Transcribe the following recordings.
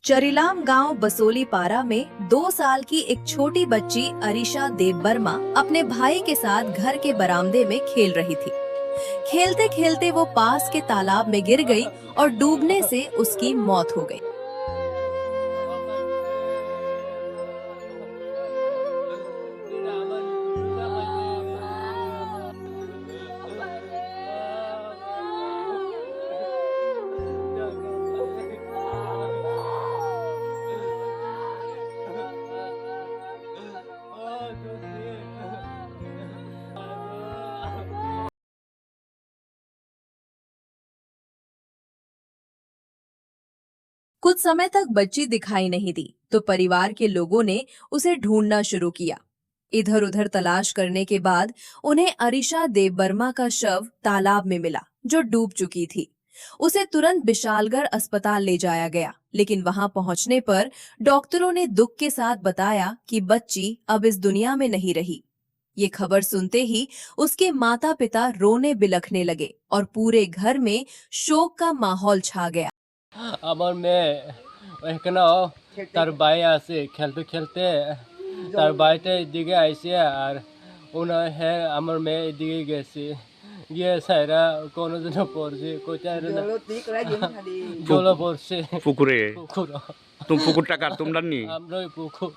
चरिलाम गांव बसोली पारा में 2 साल की एक छोटी बच्ची अरीशा देव वर्मा अपने भाई के साथ घर के बरामदे में खेल रही थी। खेलते खेलते वो पास के तालाब में गिर गई और डूबने से उसकी मौत हो गई। कुछ समय तक बच्ची दिखाई नहीं दी तो परिवार के लोगों ने उसे ढूंढना शुरू किया। इधर उधर तलाश करने के बाद उन्हें अरीशा देव वर्मा का शव तालाब में मिला जो डूब चुकी थी। उसे तुरंत विशालगढ़ अस्पताल ले जाया गया, लेकिन वहां पहुंचने पर डॉक्टरों ने दुख के साथ बताया कि बच्ची अब इस दुनिया में नहीं रही। ये खबर सुनते ही उसके माता पिता रोने बिलखने लगे और पूरे घर में शोक का माहौल छा गया। আমার মেয়ে এখানেও তার ভাই আছে খেলতে খেলতে তার ভাইটা এদিকে আইসে আর হ্যাঁ আমার মেয়ে এদিকে গেছে গিয়ে স্যারা কোনো দিন পড়ছে কোথায় জল পড়ছে পুকুরে পুকুর তুমি পুকুরটা কার তোমরা নি আমরা ওই পুকুর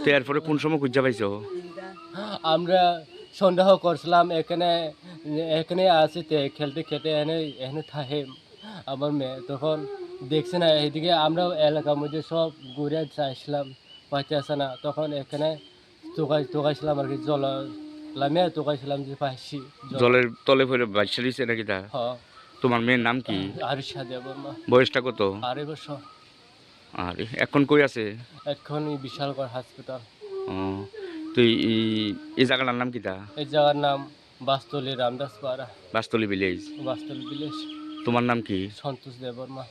তো এরপরে কোন সময় খুঁজে পাইছো? আমরা সন্দেহ করছিলাম এখানে এখানে আছে খেলতে খেলতে এনে এখানে থাকে আমার মেয়ে। তখন দেখছে না এদিকে আমরা এলাকার মধ্যে সব ঘুরে চাইছিলাম পাইতেছে না, তখন এখানে তোকাইছিলাম আর কি জল লামে তোকাইছিলাম যে পাইছি জলের তলে পড়ে বাইসা দিছে নাকি তা? হ্যাঁ। তোমার মেয়ের নাম কি? আরিশা দেব বর্মা। বয়সটা কত? 2.5 বছর। আর এখন কই আছে? এখন বিশালগড় হাসপাতাল। ও তুই এই জায়গাটার নাম কি তা? এই জায়গার নাম বাস্তলি রামদাস পাড়া, বাস্তলি ভিলেজ। বাস্তলি ভিলেজ। তোমার নাম কি? সন্তোষ দেব বর্মা।